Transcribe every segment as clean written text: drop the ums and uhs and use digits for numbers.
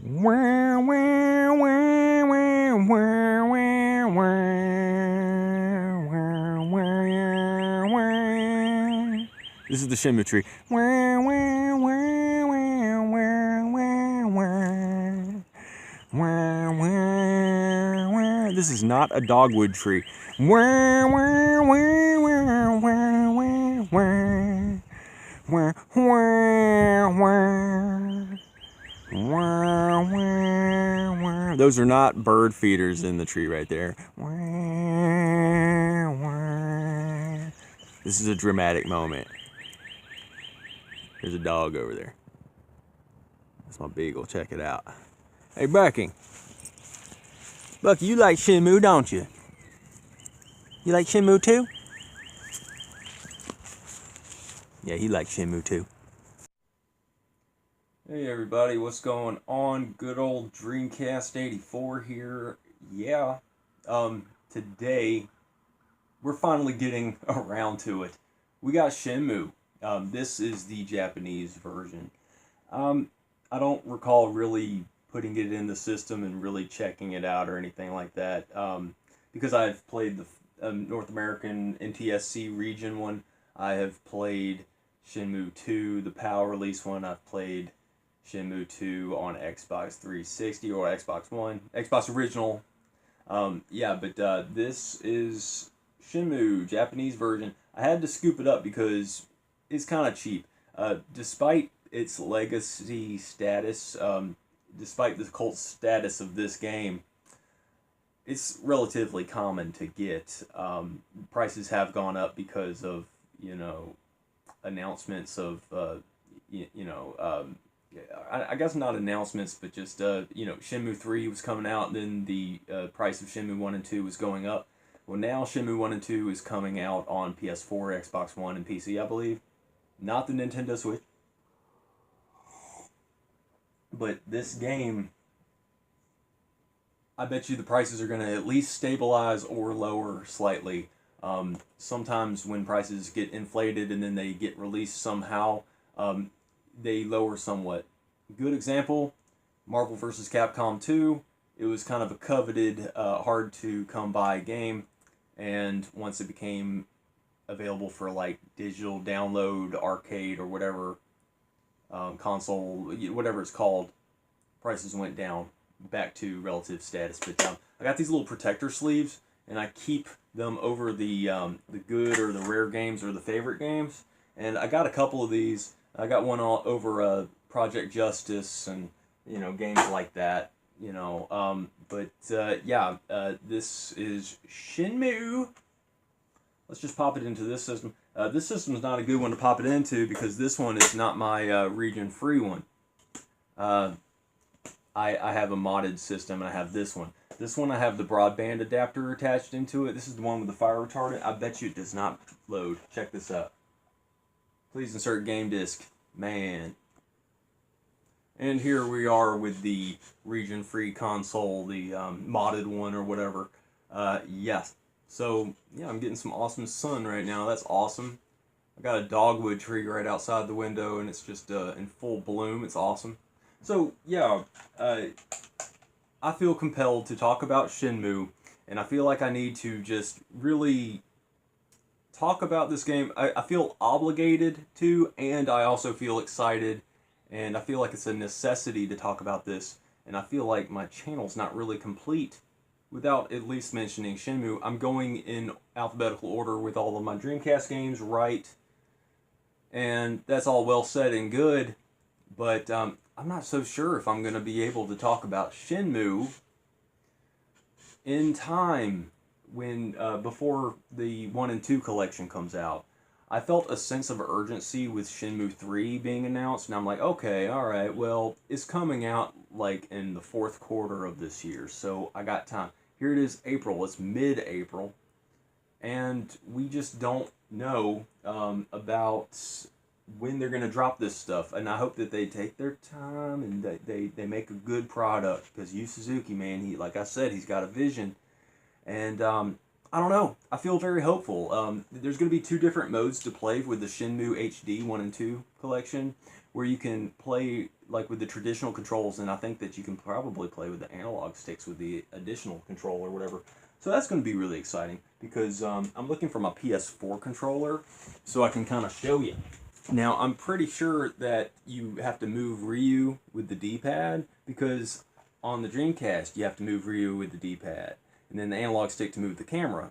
This is the Shenmue tree. This is not a dogwood tree. Those are not bird feeders in the tree right there. This is a dramatic moment. There's a dog over there. That's my beagle. Check it out. Hey, Bucky. Bucky, you like Shenmue, don't you? You like Shenmue too? Yeah, he likes Shenmue too. Hey everybody, what's going on? Good old Dreamcast 84 here. Yeah, today we're finally getting around to it. We got Shenmue. This is the Japanese version. I don't recall really putting it in the system and really checking it out or anything like that. Because I've played the North American NTSC region one. I have played Shenmue 2, the PAL release one. I've played Shenmue 2 on Xbox 360 or Xbox One. Xbox original. Yeah, but this is Shenmue, Japanese version. I had to scoop it up because it's kind of cheap. Despite its legacy status, despite the cult status of this game, it's relatively common to get. Prices have gone up because of, announcements of, I guess not announcements, but just, Shenmue 3 was coming out, and then the price of Shenmue 1 and 2 was going up. Well, now Shenmue 1 and 2 is coming out on PS4, Xbox One, and PC, I believe. Not the Nintendo Switch. But this game, I bet you the prices are going to at least stabilize or lower slightly. Sometimes when prices get inflated and then they get released somehow, they lower somewhat. Good example, Marvel vs. Capcom 2. It was kind of a coveted, hard to come by game, and once it became available for like digital download, arcade, or whatever, console, whatever it's called, prices went down back to relative status. But I got these little protector sleeves, and I keep them over the good or the rare games or the favorite games. And I got a couple of these. I got one all over Project Justice and games like that. This is Shenmue. Let's just pop it into this system. This system is not a good one to pop it into because this one is not my region-free one. I have a modded system, and I have this one. This one, I have the broadband adapter attached into it. This is the one with the fire retardant. I bet you it does not load. Check this out. Please insert game disc. Man. And here we are with the region-free console, the modded one or whatever. Yes. So, yeah, I'm getting some awesome sun right now. That's awesome. I got a dogwood tree right outside the window, and it's just in full bloom. It's awesome. So, yeah, I feel compelled to talk about Shenmue, and I feel like I need to just really talk about this game. I feel obligated to, and I also feel excited, and I feel like it's a necessity to talk about this, and I feel like my channel's not really complete without at least mentioning Shenmue. I'm going in alphabetical order with all of my Dreamcast games, right? And that's all well said and good, but I'm not so sure if I'm going to be able to talk about Shenmue in time when before the 1 and 2 collection comes out. I felt a sense of urgency with Shenmue 3 being announced, and I'm like, okay, alright, well, it's coming out like in the 4th quarter of this year, so I got time. Here it is, April. It's mid-April, and we just don't know about when they're going to drop this stuff, and I hope that they take their time and they make a good product, because Yu Suzuki, man, he, like I said, he's got a vision, and I don't know, I feel very hopeful. There's going to be 2 different modes to play with the Shenmue HD 1 and 2 collection, where you can play like with the traditional controls, and I think that you can probably play with the analog sticks with the additional control or whatever. So that's going to be really exciting because I'm looking for my PS4 controller so I can kind of show you. Now, I'm pretty sure that you have to move Ryu with the D-pad because on the Dreamcast you have to move Ryu with the D-pad and then the analog stick to move the camera.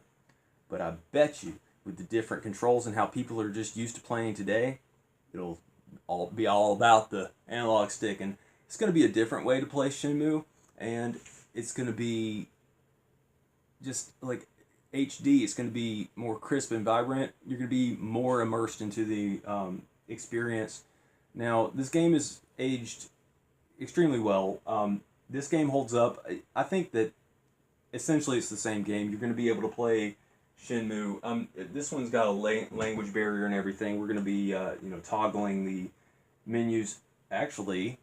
But I bet you with the different controls and how people are just used to playing today, it'll be all about the analog stick, and it's going to be a different way to play Shenmue, and it's going to be just like HD. It's going to be more crisp and vibrant. You're going to be more immersed into the experience. Now, this game is aged extremely well. This game holds up. I think that essentially it's the same game. You're going to be able to play Shenmue. This one's got a language barrier and everything. We're going to be toggling the menus. Actually,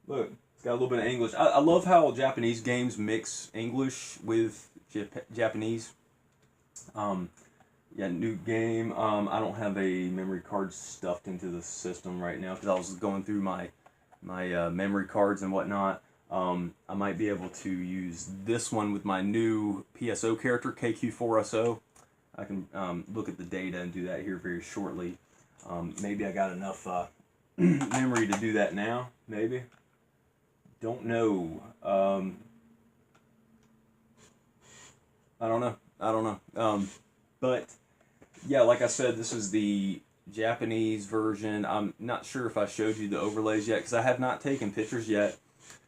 look, it's got a little bit of English. I love how Japanese games mix English with Japanese. Yeah, new game. I don't have a memory card stuffed into the system right now because I was going through my memory cards and whatnot. I might be able to use this one with my new PSO character, KQ4SO. I can look at the data and do that here very shortly. Maybe I got enough memory to do that now, maybe. Don't know. I don't know. But, yeah, like I said, this is the Japanese version. I'm not sure if I showed you the overlays yet because I have not taken pictures yet.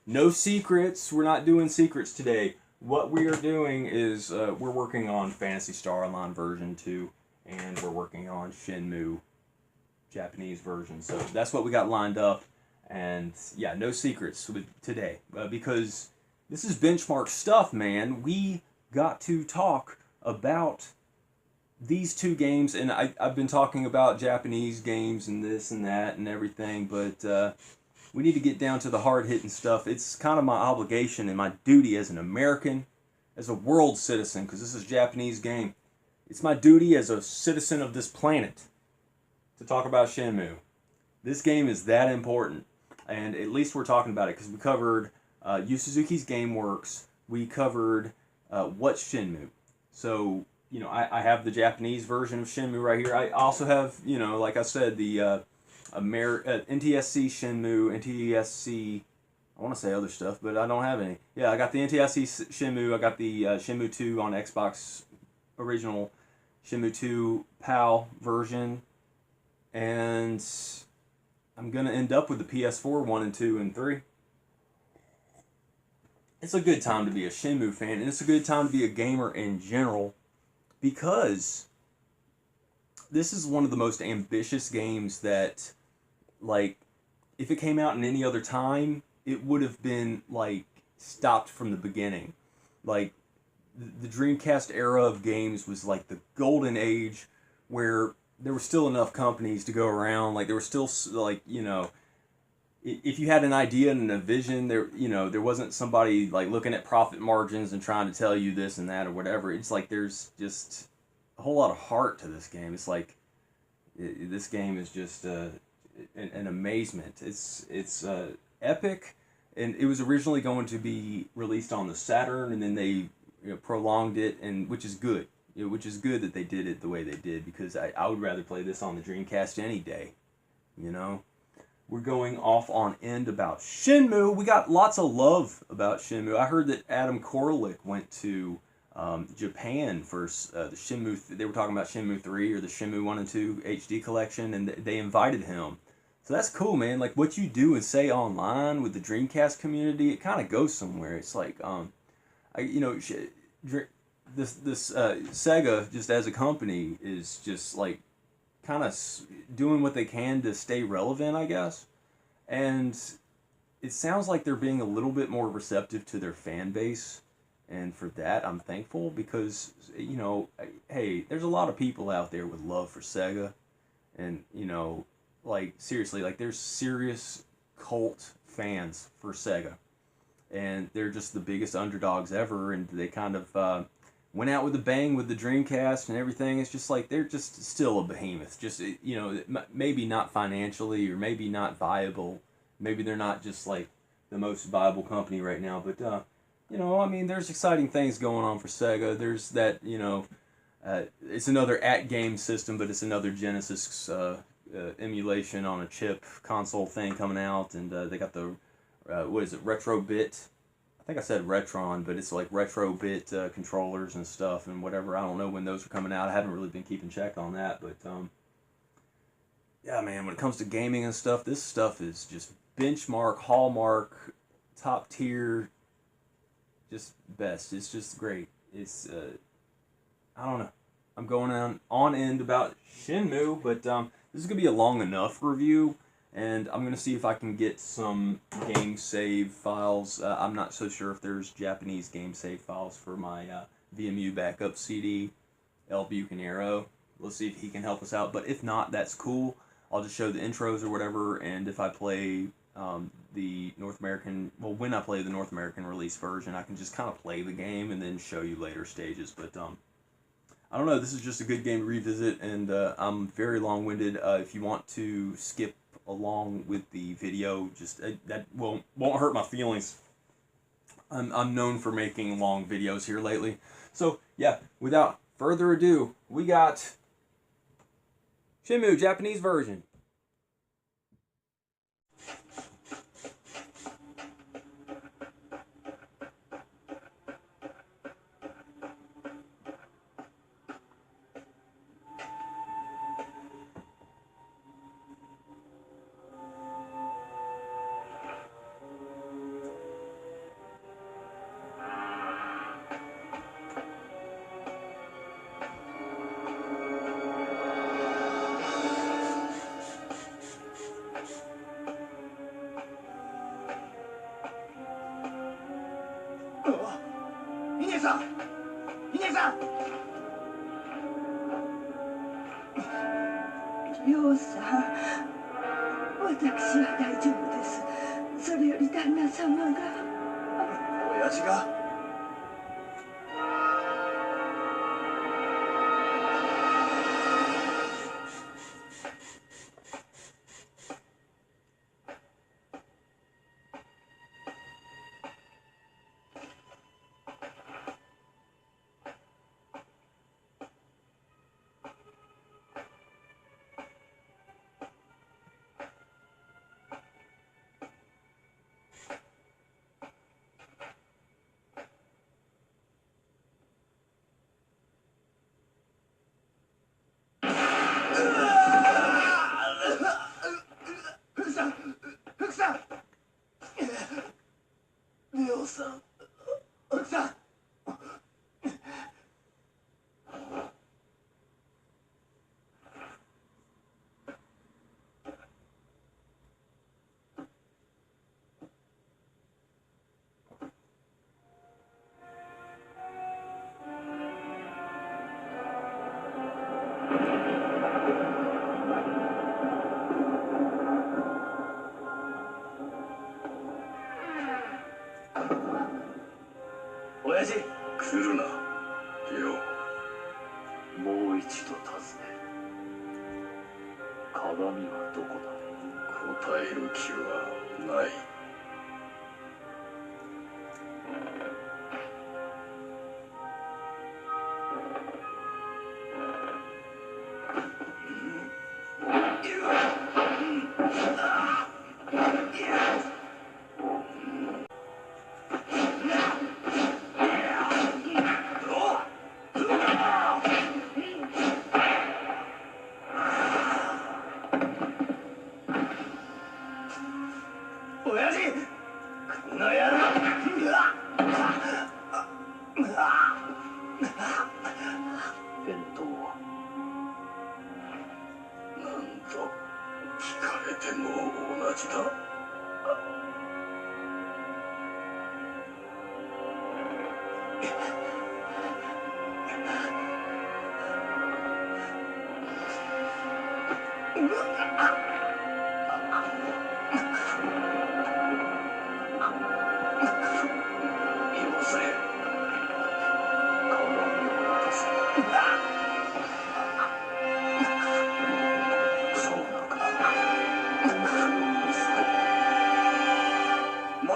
No secrets. We're not doing secrets today. What we are doing is we're working on Phantasy Star Online version 2, and we're working on Shenmue Japanese version. So that's what we got lined up. And yeah, no secrets today because this is benchmark stuff, man. We got to talk about these two games, and I've been talking about Japanese games and this and that and everything, but we need to get down to the hard-hitting stuff. It's kind of my obligation and my duty as an American, as a world citizen, because this is a Japanese game. It's my duty as a citizen of this planet to talk about Shenmue. This game is that important, and at least we're talking about it because we covered Yu Suzuki's GameWorks. We covered What's Shenmue. So, I have the Japanese version of Shenmue right here. I also have, like I said, the NTSC Shenmue, NTSC, I want to say other stuff, but I don't have any. Yeah, I got the NTSC Shenmue, I got the Shenmue 2 on Xbox original Shenmue 2 PAL version, and I'm going to end up with the PS4 1 and 2 and 3. It's a good time to be a Shenmue fan, and it's a good time to be a gamer in general, because this is one of the most ambitious games that, like, if it came out in any other time, it would have been, like, stopped from the beginning. Like, the Dreamcast era of games was, like, the golden age where there were still enough companies to go around. Like, there were still, like, if you had an idea and a vision, there wasn't somebody, like, looking at profit margins and trying to tell you this and that or whatever. It's like there's just a whole lot of heart to this game. It's like this game is just an amazement. It's epic, and it was originally going to be released on the Saturn, and then they prolonged it, and which is good. Which is good that they did it the way they did, because I would rather play this on the Dreamcast any day. We're going off on end about Shenmue. We got lots of love about Shenmue. I heard that Adam Koralik went to Japan for the Shenmue. They were talking about Shenmue 3 or the Shenmue 1 and 2 HD collection, and they invited him. So that's cool, man. Like, what you do and say online with the Dreamcast community, it kind of goes somewhere. It's like, this Sega, just as a company, is just like kind of doing what they can to stay relevant, I guess. And it sounds like they're being a little bit more receptive to their fan base. And for that, I'm thankful, because, hey, there's a lot of people out there with love for Sega. And, like, seriously, like, there's serious cult fans for Sega. And they're just the biggest underdogs ever, and they kind of, went out with a bang with the Dreamcast and everything. It's just like they're just still a behemoth. Just, you know, maybe not financially or maybe not viable. Maybe they're not just like the most viable company right now. But you know, I mean, there's exciting things going on for Sega. There's that, you know, it's another at-game system, but it's another Genesis emulation on a chip console thing coming out, and they got the what is it, Retro Bit? I think I said Retron, but it's like Retro Bit controllers and stuff and whatever. I don't know when those are coming out. I haven't really been keeping check on that, but yeah, man, when it comes to gaming and stuff, this stuff is just benchmark, hallmark, top tier, just best. It's just great. It's I don't know. I'm going on end about Shenmue, but this is gonna be a long enough review. And I'm going to see if I can get some game save files. I'm not so sure if there's Japanese game save files for my VMU backup CD, El Bucanero. Let's see if he can help us out. But if not, that's cool. I'll just show the intros or whatever. And if I play the North American, well, when I play the North American release version, I can just kind of play the game and then show you later stages. But I don't know. This is just a good game to revisit. And I'm very long-winded. If you want to skip along with the video, just that won't hurt my feelings. I'm known for making long videos here lately. So yeah, without further ado, we got Shenmue Japanese version.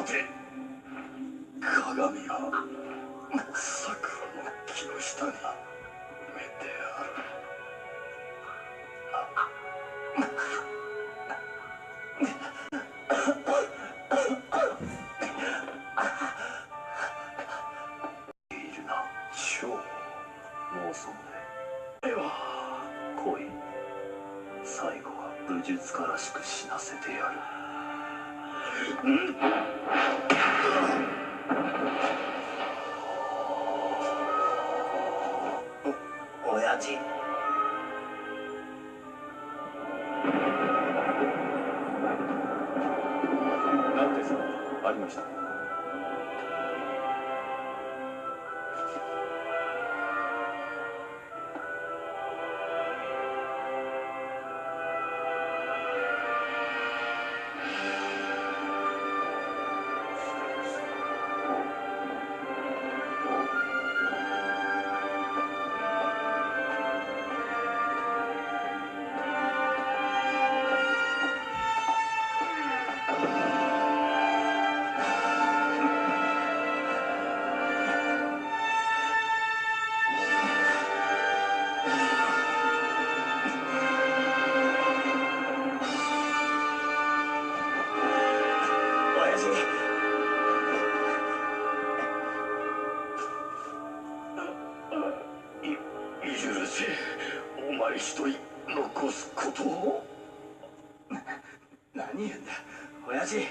て。鏡は桜の木の下に埋めてある。いるな、超妄想で。では来い。最後は武術家らしく死なせてやる。親父。なんてさ、ありました。許せ、お前一人残すことを。何言うんだ親父。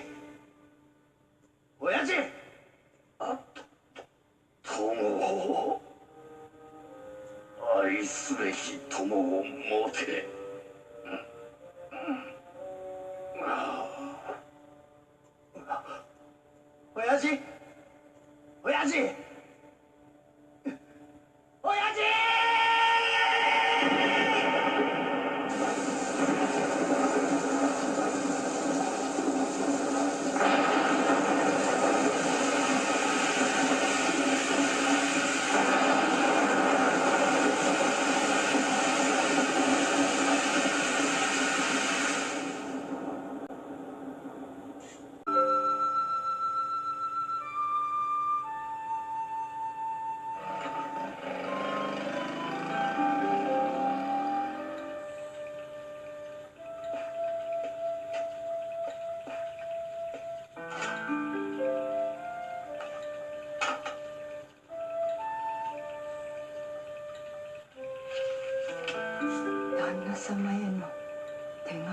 親父。あ、友を愛すべき友を持て。親父、親父、親父。旦那様への手紙。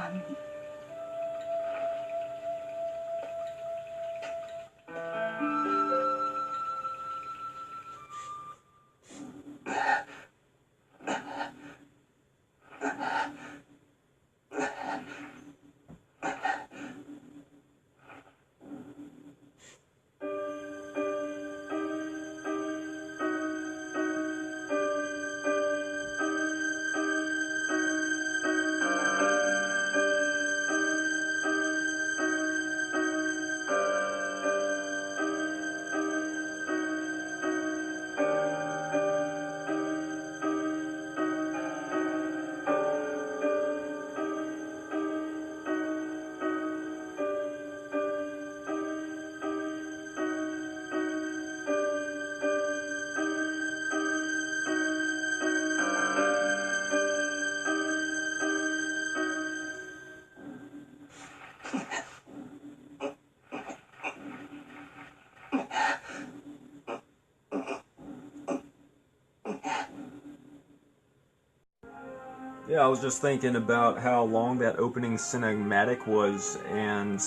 Yeah, I was just thinking about how long that opening cinematic was, and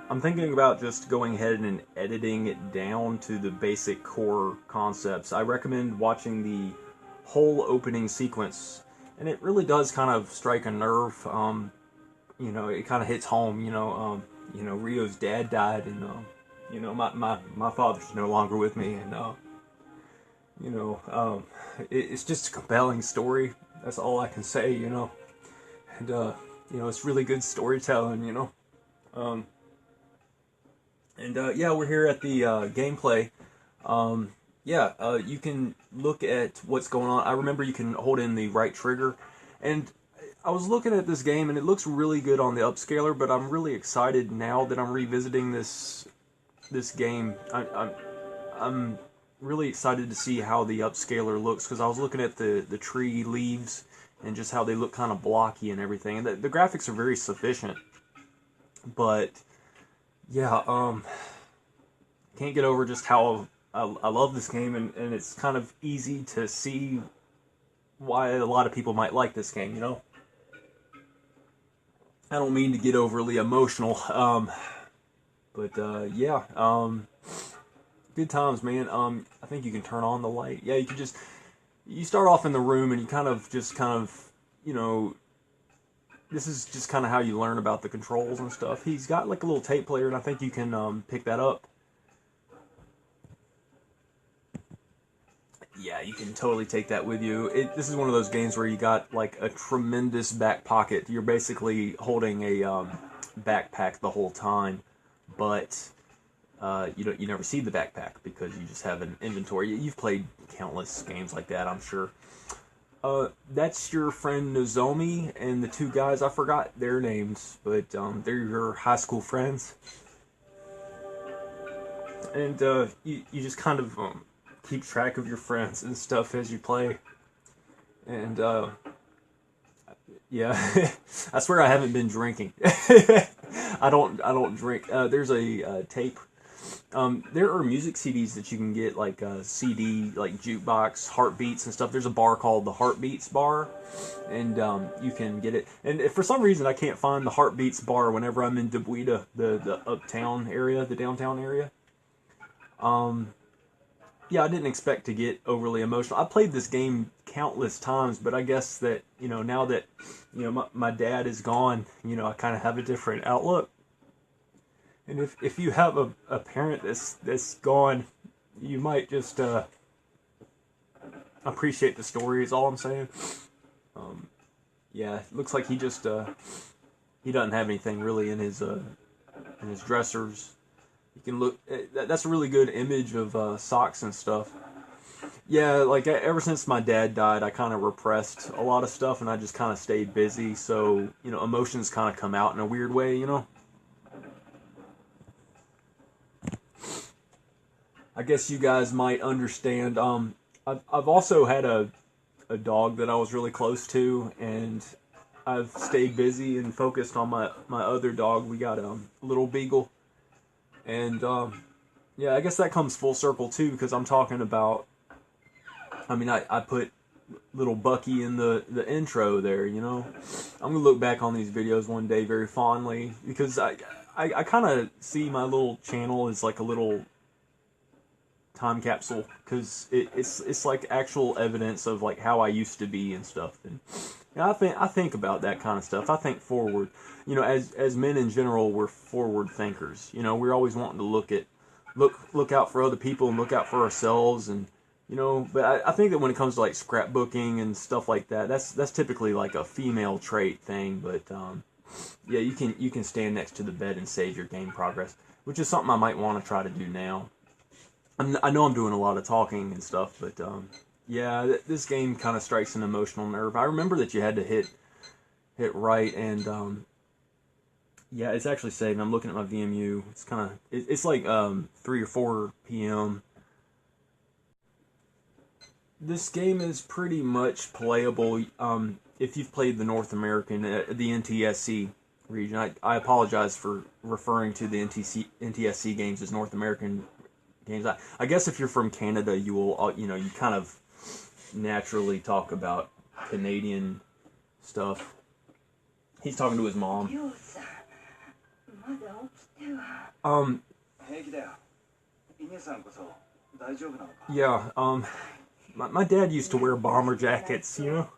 I'm thinking about just going ahead and editing it down to the basic core concepts. I recommend watching the whole opening sequence, and it really does kind of strike a nerve. You know, it kind of hits home. Rio's dad died, and my father's no longer with me, and it's just a compelling story. That's all I can say, and it's really good storytelling, we're here at the gameplay. You can look at what's going on. I remember you can hold in the right trigger, and I was looking at this game, and it looks really good on the upscaler, but I'm really excited now that I'm revisiting this this game. I'm really excited to see how the upscaler looks, because I was looking at the tree leaves and just how they look kind of blocky and everything. And the graphics are very sufficient. But yeah, can't get over just how I love this game, and it's kind of easy to see why a lot of people might like this game, you know? I don't mean to get overly emotional, but yeah, good times, man. I think you can turn on the light. Yeah, you start off in the room and you kind of, you know, this is just kind of how you learn about the controls and stuff. He's got like a little tape player, and I think you can pick that up. Yeah, you can totally take that with you. This is one of those games where you got like a tremendous back pocket. You're basically holding a backpack the whole time, but you never see the backpack because you just have an inventory. You've played countless games like that, I'm sure. That's your friend Nozomi and the two guys. I forgot their names, but they're your high school friends, and you just kind of keep track of your friends and stuff as you play. And yeah, I swear I haven't been drinking. I don't drink. There's a tape. There are music CDs that you can get, like CD, like jukebox, heartbeats and stuff. There's a bar called the Heartbeats Bar, and you can get it. And if for some reason I can't find the Heartbeats Bar whenever I'm in Debuita, the uptown area, the downtown area. Yeah, I didn't expect to get overly emotional. I played this game countless times, but I guess that, you know, now that, you know, my dad is gone, you know, I kind of have a different outlook. And if you have a parent that's gone, you might just appreciate the story is all I'm saying. Yeah, it looks like he just he doesn't have anything really in his dressers. You can look. That's a really good image of socks and stuff. Yeah, like ever since my dad died, I kind of repressed a lot of stuff, and I just kind of stayed busy. So, you know, emotions kind of come out in a weird way, you know. I guess you guys might understand. I've also had a dog that I was really close to, and I've stayed busy and focused on my other dog. We got a little beagle. And, yeah, I guess that comes full circle, too, because I'm talking about, I mean, I put little Bucky in the intro there, you know? I'm going to look back on these videos one day very fondly, because I kind of see my little channel as like a little time capsule, because it's like actual evidence of like how I used to be and stuff. And I think about that kind of stuff. I think forward. You know, as men in general, we're forward thinkers. You know, we're always wanting to look out for other people and look out for ourselves, and you know. But I think that when it comes to like scrapbooking and stuff like that, that's typically like a female trait thing. But yeah, you can stand next to the bed and save your game progress, which is something I might want to try to do now. I know I'm doing a lot of talking and stuff, but yeah, this game kind of strikes an emotional nerve. I remember that you had to hit right, and yeah, it's actually saved. I'm looking at my VMU. It's kind of it's like 3 or 4 p.m. This game is pretty much playable if you've played the North American, the NTSC region. I apologize for referring to the NTSC games as North American games. I guess if you're from Canada, you will, you know, you kind of naturally talk about Canadian stuff. He's talking to his mom. Yeah, my dad used to wear bomber jackets, you know?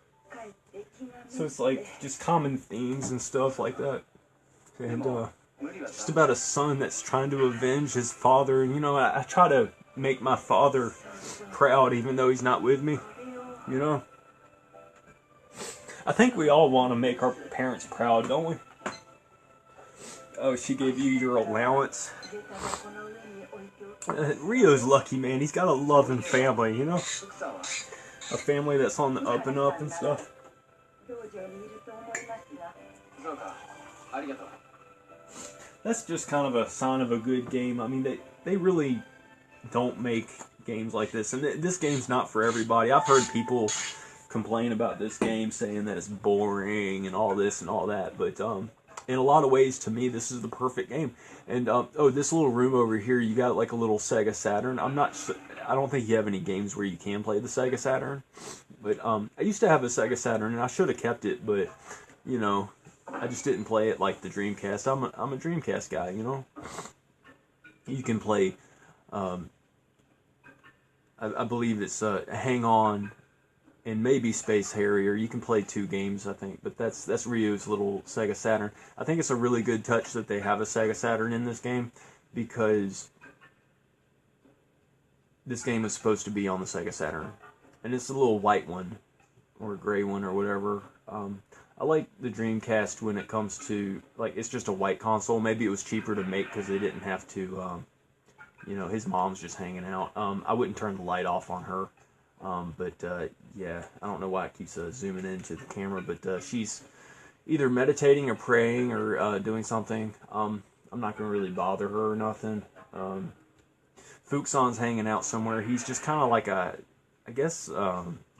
So it's like just common themes and stuff like that. And just about a son that's trying to avenge his father. And, you know, I try to make my father proud even though he's not with me, you know? I think we all want to make our parents proud, don't we? Oh, she gave you your allowance. Rio's lucky, man. He's got a loving family, you know? A family that's on the up and up and stuff. that's just kind of a sign of a good game. I mean, they really don't make games like this, and this game's not for everybody. I've heard people complain about this game, saying that it's boring and all this and all that, but in a lot of ways, to me, this is the perfect game. And oh, this little room over here, you got like a little Sega Saturn. I don't think you have any games where you can play the Sega Saturn, but I used to have a Sega Saturn, and I should have kept it, but you know, I just didn't play it like the Dreamcast. I'm a Dreamcast guy, you know. You can play, I believe it's Hang On and maybe Space Harrier. You can play 2 games, I think, but that's Ryu's little Sega Saturn. I think it's a really good touch that they have a Sega Saturn in this game, because this game is supposed to be on the Sega Saturn, and it's a little white one or gray one or whatever. I like the Dreamcast when it comes to, like, it's just a white console. Maybe it was cheaper to make because they didn't have to, you know, his mom's just hanging out. I wouldn't turn the light off on her. But yeah, I don't know why it keeps zooming into the camera, but she's either meditating or praying or doing something. I'm not going to really bother her or nothing. Fuxon's hanging out somewhere. He's just kind of like I guess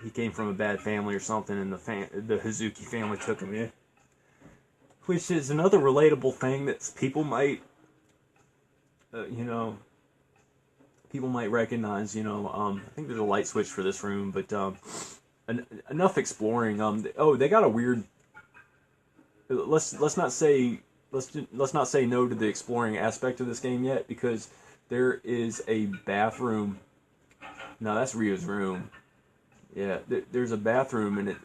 he came from a bad family or something, and the Hazuki family took him in. Which is another relatable thing that people might, you know, people might recognize, you know. I think there's a light switch for this room, but enough exploring. Oh, they got a weird. Let's not say no to the exploring aspect of this game yet, because there is a bathroom. No, that's Rio's room. Yeah, there's a bathroom, and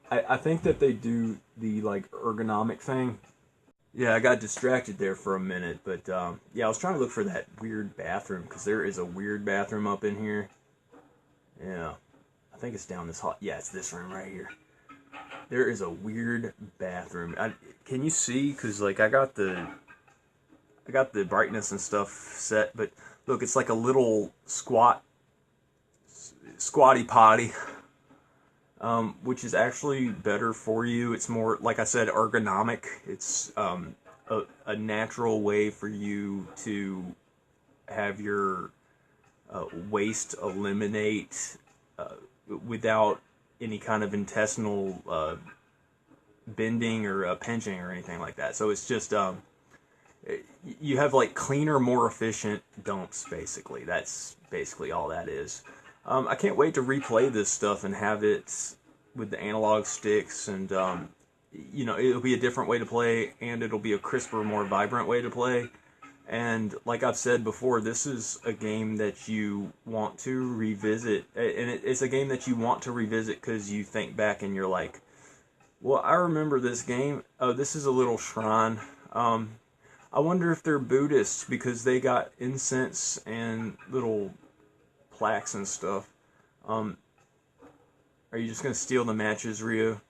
I think that they do the like ergonomic thing. Yeah, I got distracted there for a minute, but yeah, I was trying to look for that weird bathroom, because there is a weird bathroom up in here. Yeah, I think it's down this hall. Yeah, it's this room right here. There is a weird bathroom. Can you see? Because like I got the brightness and stuff set, but look, it's like a little squatty potty. Which is actually better for you. It's more, like I said, ergonomic. It's a natural way for you to have your waste eliminate without any kind of intestinal bending or pinching or anything like that. So it's just you have like cleaner, more efficient dumps, basically. That's basically all that is. I can't wait to replay this stuff and have it with the analog sticks, and you know, it'll be a different way to play, and it'll be a crisper, more vibrant way to play. And like I've said before, this is a game that you want to revisit, and it's a game that you want to revisit because you think back and you're like, well, I remember this game. Oh, this is a little shrine. I wonder if they're Buddhists, because they got incense and little plaques and stuff. Are you just gonna steal the matches, Ryo?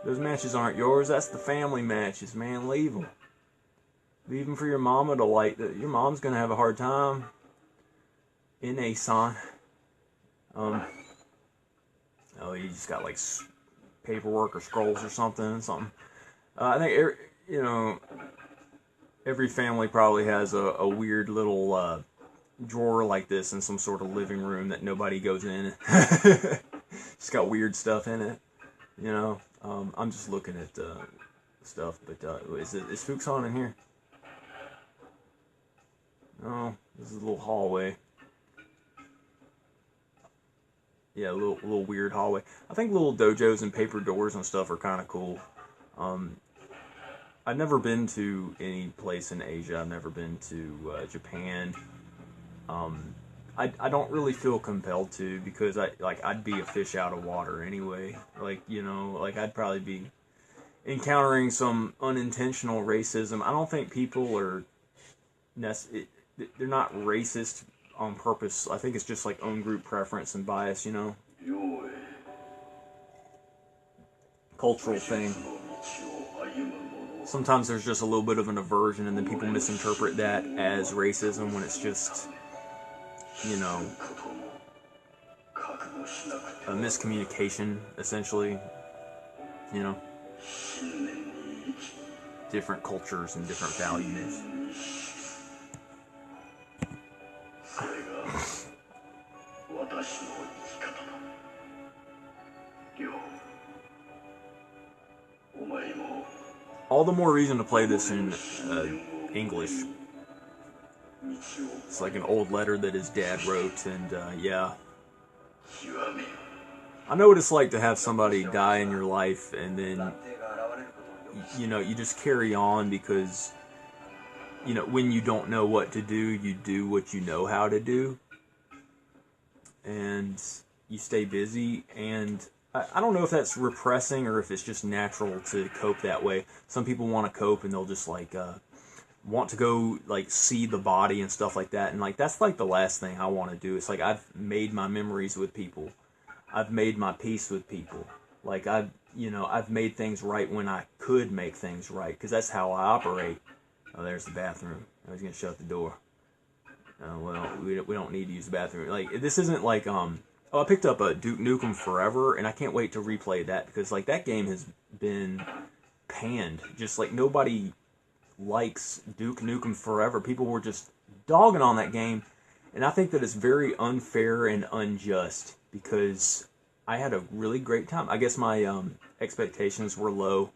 Those matches aren't yours. That's the family matches, man. Leave them. Leave them for your mama to light. Your mom's gonna have a hard time. In-a-san. Oh, you just got like paperwork or scrolls or something. I think every family probably has a weird little drawer like this in some sort of living room that nobody goes in. It's got weird stuff in it, you know. I'm just looking at stuff, but is Fuxon in here? No, this is a little hallway. Yeah, a little weird hallway. I think little dojos and paper doors and stuff are kind of cool. I've never been to any place in Asia. I've never been to Japan. I don't really feel compelled to, because I'd be a fish out of water anyway. Like, you know, like I'd probably be encountering some unintentional racism. I don't think people are they're not racist on purpose. I think it's just like own group preference and bias, you know. Cultural thing. Sometimes there's just a little bit of an aversion, and then people misinterpret that as racism when it's just, you know, a miscommunication, essentially, you know. different cultures and different values. それが私の生き方だ。りょう、お前も All the more reason to play this in English. It's like an old letter that his dad wrote, and yeah. 極めよ。 I know what it's like to have somebody die in your life, and then, you know, you just carry on because, you know, when you don't know what to do, you do what you know how to do. And you stay busy, and I don't know if that's repressing or if it's just natural to cope that way. Some people want to cope and they'll just like want to go like see the body and stuff like that, and like that's like the last thing I want to do. It's like I've made my memories with people. I've made my peace with people. Like I've made things right when I could make things right, because that's how I operate. Oh, there's the bathroom. I was gonna shut the door. Well, we don't need to use the bathroom. Like this isn't like Oh, I picked up a Duke Nukem Forever, and I can't wait to replay that, because like that game has been panned. Just like nobody likes Duke Nukem Forever. People were just dogging on that game, and I think that it's very unfair and unjust, because I had a really great time. I guess my expectations were low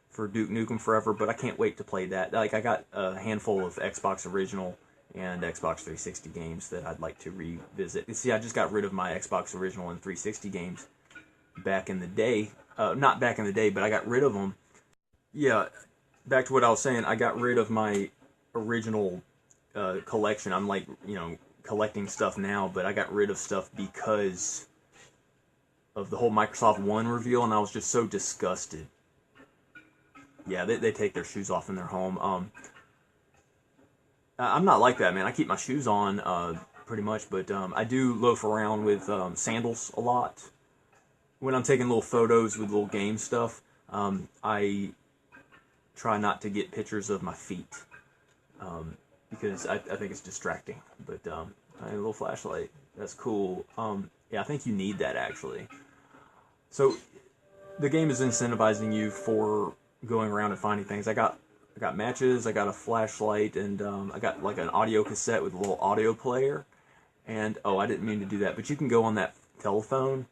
for Duke Nukem Forever, but I can't wait to play that. Like I got a handful of Xbox Original and Xbox 360 games that I'd like to revisit. You see, I just got rid of my Xbox Original and 360 games back in the day. Not back in the day, but I got rid of them. Yeah, back to what I was saying, I got rid of my original collection. I'm like, you know, collecting stuff now, but I got rid of stuff because of the whole Microsoft One reveal, and I was just so disgusted. Yeah, they take their shoes off in their home. I'm not like that, man. I keep my shoes on pretty much, but I do loaf around with sandals a lot. When I'm taking little photos with little game stuff, I try not to get pictures of my feet because I think it's distracting. But a little flashlight, that's cool. Yeah, I think you need that, actually. So the game is incentivizing you for going around and finding things. I got matches, I got a flashlight, and I got like an audio cassette with a little audio player. And, oh, I didn't mean to do that, but you can go on that telephone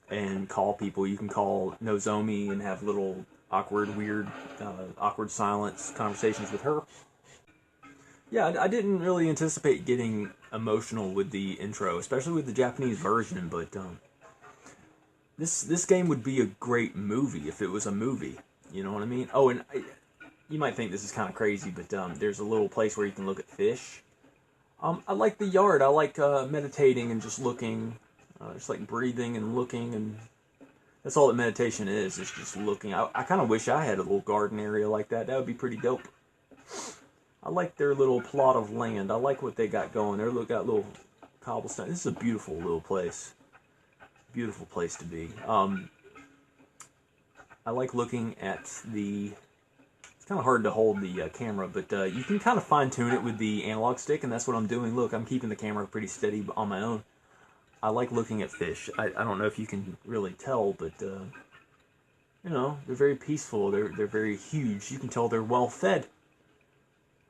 and call people. You can call Nozomi and have little awkward, weird, awkward silence conversations with her. Yeah, I didn't really anticipate getting emotional with the intro, especially with the Japanese version, but this game would be a great movie if it was a movie. You know what I mean? Oh, and you might think this is kind of crazy, but there's a little place where you can look at fish. I like the yard. I like meditating and just looking, just like breathing and looking, and that's all that meditation is just looking. I kind of wish I had a little garden area like that. That would be pretty dope. I like their little plot of land. I like what they got going. They got little cobblestone. This is a beautiful little place. Beautiful place to be. I like looking at the... It's kind of hard to hold the camera, but you can kind of fine-tune it with the analog stick, and that's what I'm doing. Look, I'm keeping the camera pretty steady on my own. I like looking at fish. I don't know if you can really tell, but, you know, they're very peaceful. They're very huge. You can tell they're well-fed.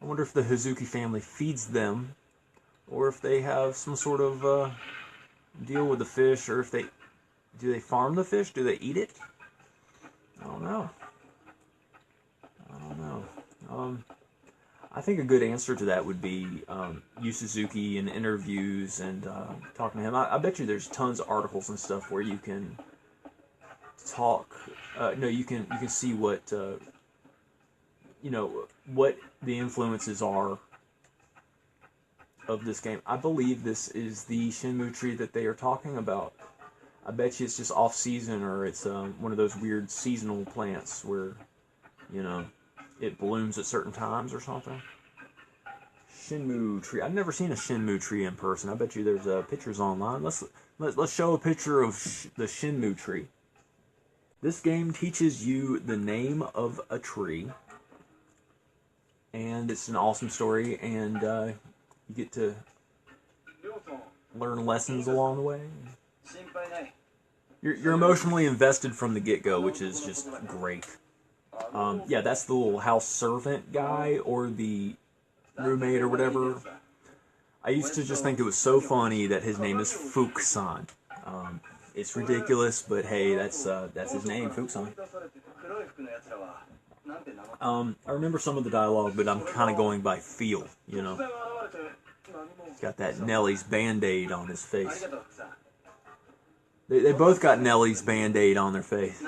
I wonder if the Hazuki family feeds them, or if they have some sort of deal with the fish, or if do they farm the fish? Do they eat it? I don't know. I think a good answer to that would be Yu Suzuki in interviews and talking to him. I bet you there's tons of articles and stuff where you can talk. You can see what what the influences are of this game. I believe this is the Shenmue tree that they are talking about. I bet you it's just off season, or it's one of those weird seasonal plants where, you know, it blooms at certain times or something. Shenmue tree. I've never seen a Shenmue tree in person. I bet you there's pictures online. Let's show a picture of the Shenmue tree. This game teaches you the name of a tree, and it's an awesome story, and you get to learn lessons along the way. You're emotionally invested from the get-go, which is just great. Yeah, that's the little house servant guy or the roommate or whatever. I used to just think it was so funny that his name is Fukusan. It's ridiculous, but hey, that's his name, Fukusan. I remember some of the dialogue, but I'm kind of going by feel, you know. He's got that Nellie's Band-Aid on his face. They both got Nellie's Band-Aid on their face.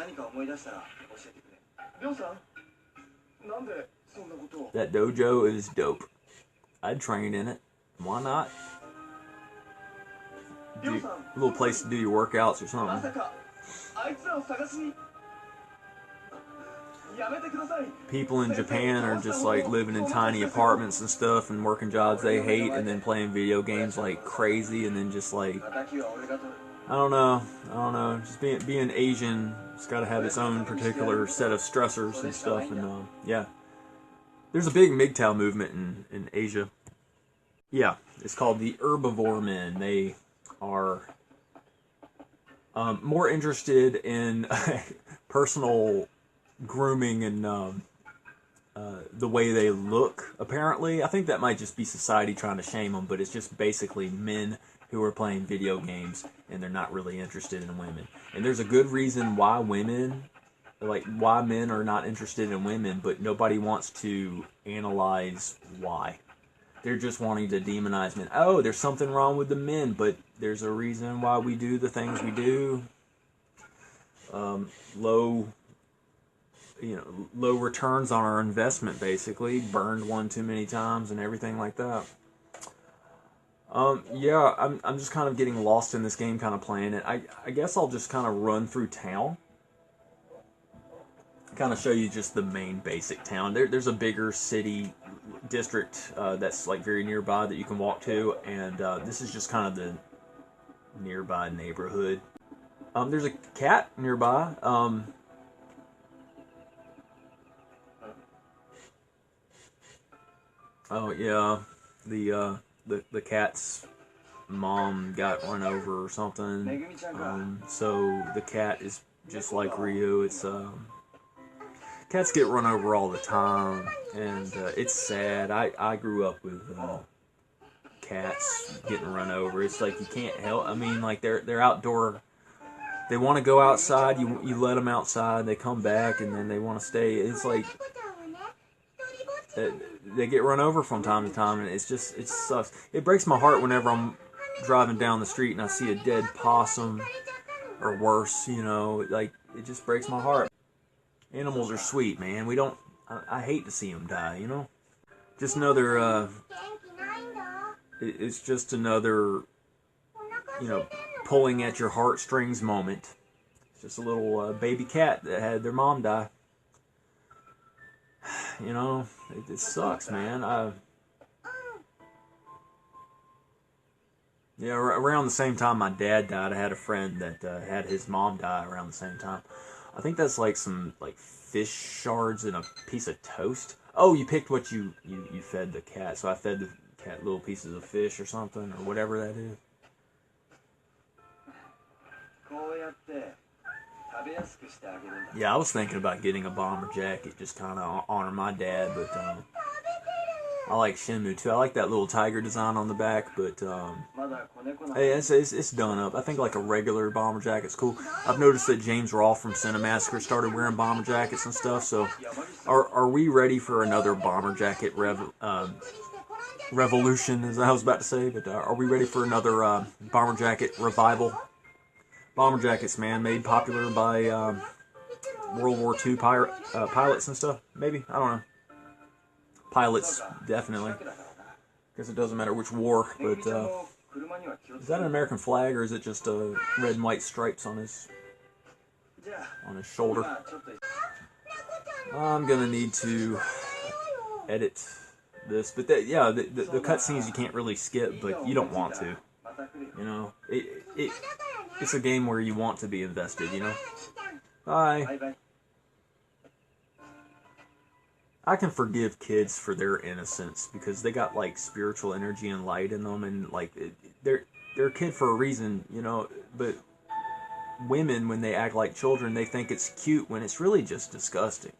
That dojo is dope. I'd train in it. Why not? A little place to do your workouts or something. People in Japan are just like living in tiny apartments and stuff and working jobs they hate and then playing video games like crazy and then just like, I don't know, just being Asian, it's got to have its own particular set of stressors and stuff, and yeah. There's a big MGTOW movement in Asia. Yeah, it's called the Herbivore Men. They are more interested in personal grooming and the way they look, apparently. I think that might just be society trying to shame them, but it's just basically men who are playing video games and they're not really interested in women. And there's a good reason why men are not interested in women, but nobody wants to analyze why. They're just wanting to demonize men. Oh, there's something wrong with the men, but there's a reason why we do the things we do. Low returns on our investment, basically. Burned one too many times and everything like that. Yeah, I'm just kind of getting lost in this game, kind of playing it. I guess I'll just kind of run through town. Kind of show you just the main basic town. There's a bigger city district that's like very nearby that you can walk to, and this is just kind of the nearby neighborhood. There's a cat nearby. Oh yeah, the cat's mom got run over or something. So the cat is just like Ryu. It's cats get run over all the time, and it's sad. I grew up with cats getting run over. It's like you can't help. I mean, like they're outdoor. They want to go outside. You let them outside. They come back, and then they want to stay. It's like they get run over from time to time, and it sucks. It breaks my heart whenever I'm driving down the street and I see a dead possum or worse. You know, like it just breaks my heart. Animals are sweet, man. I hate to see them die, you know? Just another, it's just another, pulling at your heartstrings moment. It's just a little baby cat that had their mom die. You know, it sucks, man. Yeah, around the same time my dad died, I had a friend that had his mom die around the same time. I think that's like some fish shards and a piece of toast. Oh, you picked what you fed the cat, so I fed the cat little pieces of fish or something, or whatever that is. Yeah, I was thinking about getting a bomber jacket, just kind of honor my dad, but I like Shenmue too. I like that little tiger design on the back, but hey, it's done up. I think like a regular bomber jacket's cool. I've noticed that James Rolfe from Cinemassacre started wearing bomber jackets and stuff. So, are we ready for another bomber jacket revolution? As I was about to say, but are we ready for another bomber jacket revival? Bomber jackets, man, made popular by World War II pilots and stuff. Maybe, I don't know. Pilots, definitely. Guess it doesn't matter which war, but is that an American flag or is it just red and white stripes on his shoulder? I'm gonna need to edit this, but the cutscenes you can't really skip, but you don't want to. You know, it's a game where you want to be invested. You know. Bye. I can forgive kids for their innocence because they got like spiritual energy and light in them, and like they're a kid for a reason, you know. But women, when they act like children, they think it's cute when it's really just disgusting.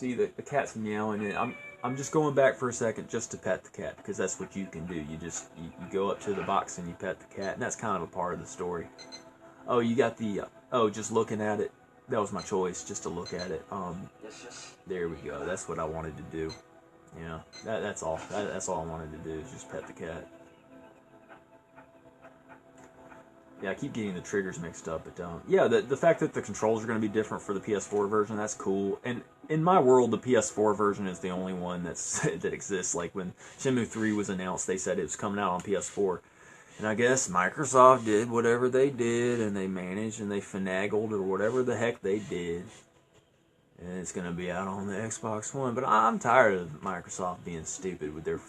See, the cat's meowing, and I'm just going back for a second just to pet the cat, because that's what you can do. You go up to the box and you pet the cat, and that's kind of a part of the story. Oh, you got the, just looking at it. That was my choice, just to look at it. There we go. That's what I wanted to do. Yeah, that's all. That's all I wanted to do, is just pet the cat. Yeah, I keep getting the triggers mixed up, but yeah, the fact that the controls are going to be different for the PS4 version, that's cool. And in my world, the PS4 version is the only one that exists. Like when Shenmue 3 was announced, they said it was coming out on PS4. And I guess Microsoft did whatever they did, and they managed, and they finagled, or whatever the heck they did. And it's going to be out on the Xbox One. But I'm tired of Microsoft being stupid with their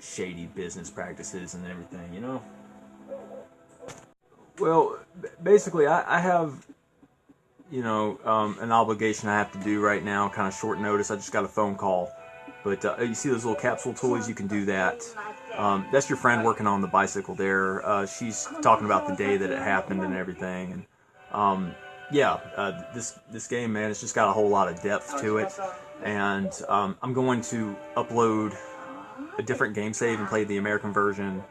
shady business practices and everything, you know? Well, basically, I have, you know, an obligation I have to do right now, kind of short notice. I just got a phone call. But you see those little capsule toys? You can do that. That's your friend working on the bicycle there. She's talking about the day that it happened and everything. And yeah, this game, man, it's just got a whole lot of depth to it. And I'm going to upload a different game save and play the American version,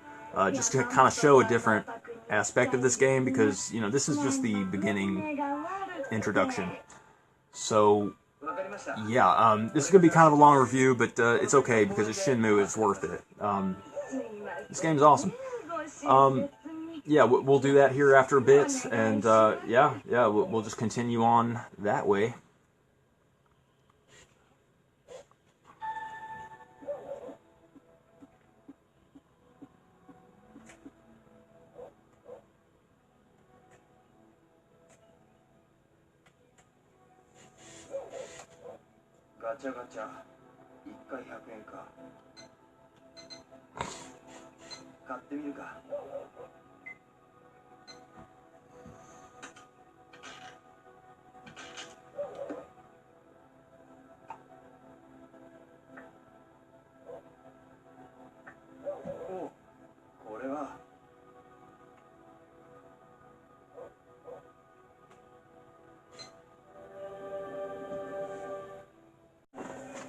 just to kind of show a different aspect of this game, because, you know, this is just the beginning introduction. So yeah, this is going to be kind of a long review, but it's okay, because it's Shenmue. It's worth it. This game's awesome. Yeah, we'll do that here after a bit, and yeah, we'll just continue on that way. Gacha gacha, 1回100円か。買ってみるか。お、これは。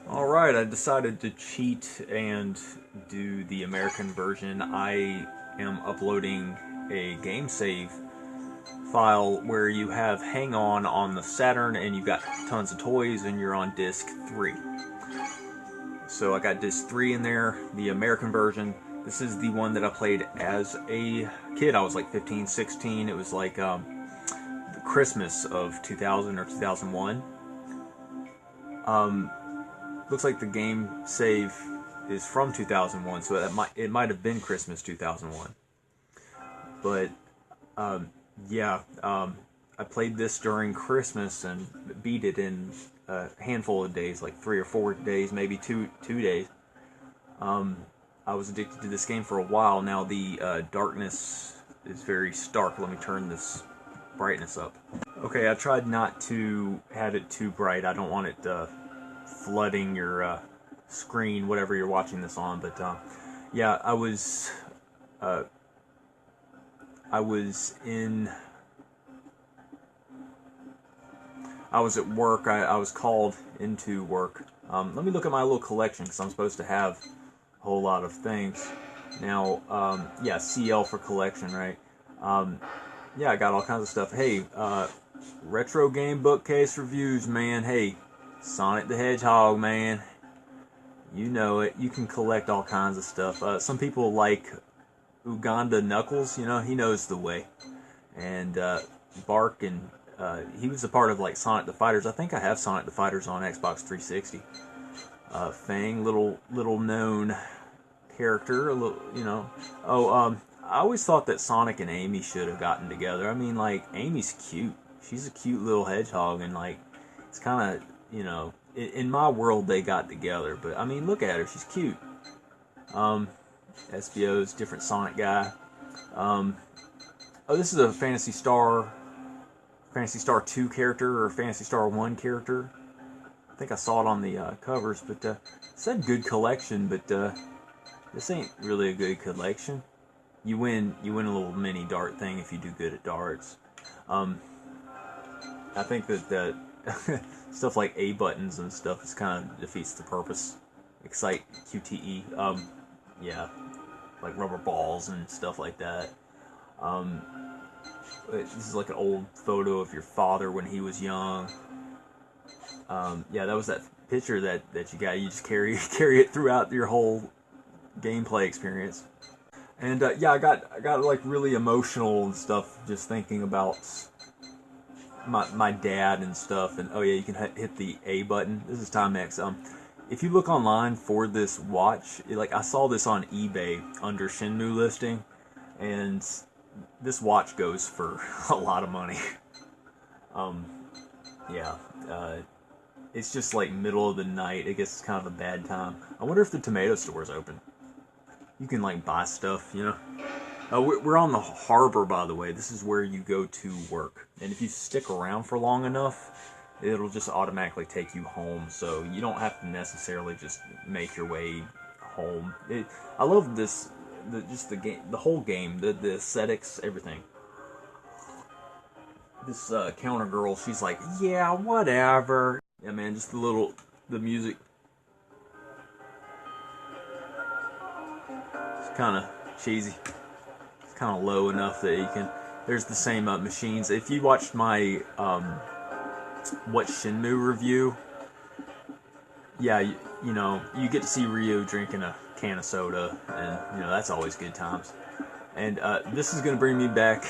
Alright, I decided to cheat and do the American version. I am uploading a game save file where you have Hang On the Saturn, and you've got tons of toys, and you're on disc 3. So I got disc 3 in there, the American version. This is the one that I played as a kid. I was like 15, 16. It was like the Christmas of 2000 or 2001. Looks like the game save is from 2001, so it might have been Christmas 2001. But yeah, I played this during Christmas and beat it in a handful of days, like 3 or 4 days, maybe two days. I was addicted to this game for a while. Now the darkness is very stark. Let me turn this brightness up. Okay, I tried not to have it too bright. I don't want it flooding your screen, whatever you're watching this on. But yeah, I was at work. I was called into work. Let me look at my little collection, because I'm supposed to have a whole lot of things. Now, yeah, CL for collection, right? Yeah, I got all kinds of stuff. Hey, retro game bookcase reviews, man. Hey, Sonic the Hedgehog, man. You know it. You can collect all kinds of stuff. Some people like Uganda Knuckles. You know, he knows the way. And Bark, and he was a part of like Sonic the Fighters. I think I have Sonic the Fighters on Xbox 360. Fang, little known character. A little, you know. Oh, I always thought that Sonic and Amy should have gotten together. I mean, like, Amy's cute. She's a cute little hedgehog, and like, it's kind of, you know, in my world they got together. But I mean, look at her, she's cute. SBO's different Sonic guy. Oh, this is a Phantasy Star 2 character, or Phantasy Star 1 character. I think I saw it on the covers, but it said good collection, but this ain't really a good collection. You win a little mini dart thing if you do good at darts. I think that stuff like A buttons and stuff just kind of defeats the purpose. Excite QTE. Yeah, like rubber balls and stuff like that. This is like an old photo of your father when he was young. Yeah, that was that picture that you got. You just carry it throughout your whole gameplay experience. And yeah, I got like really emotional and stuff just thinking about my dad and stuff. And oh yeah, you can hit the A button. This is Timex. If you look online for this watch, like I saw this on eBay under Shenmue listing, and this watch goes for a lot of money. Yeah, it's just like middle of the night. I guess it's kind of a bad time. I wonder if the tomato store is open. You can like buy stuff, you know. We're on the harbor, by the way. This is where you go to work, and if you stick around for long enough, it'll just automatically take you home. So you don't have to necessarily just make your way home. I love this. Just the game, the whole game, the aesthetics, everything. This counter girl, she's like, yeah, whatever. Yeah, man, just the music. It's kind of cheesy. It's kind of low enough that you can. There's the same machines. If you watched my What Shenmue review, yeah, you know, you get to see Ryo drinking a can of soda, and you know that's always good times. And this is gonna bring me back.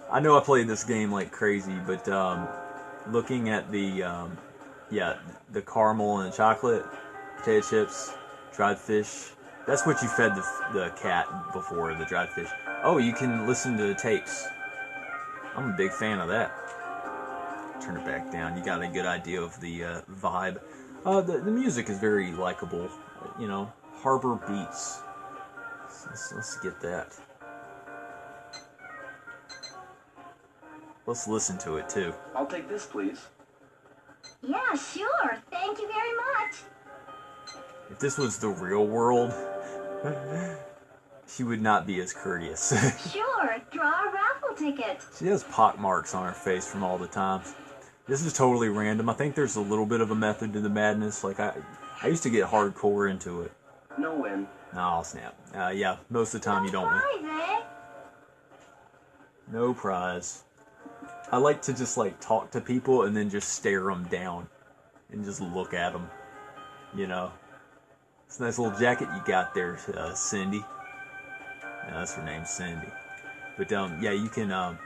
I know I played this game like crazy, but looking at the yeah, the caramel and chocolate, potato chips, dried fish. That's what you fed the cat before, the dried fish. Oh, you can listen to tapes. I'm a big fan of that. Turn it back down. You got a good idea of the vibe. The music is very likable. You know, harbor beats. Let's get that. Let's listen to it too. I'll take this, please. Yeah, sure. Thank you very much. If this was the real world, she would not be as courteous. Sure, draw a raffle ticket. She has pock marks on her face from all the times. This is totally random. I think there's a little bit of a method to the madness. Like I used to get hardcore into it. No win. Oh, snap. Yeah, most of the time you don't win. Prize, eh? No prize. I like to just like talk to people and then just stare them down and just look at them. You know, it's a nice little jacket you got there, Cindy. Yeah, that's her name, Cindy. But yeah, you can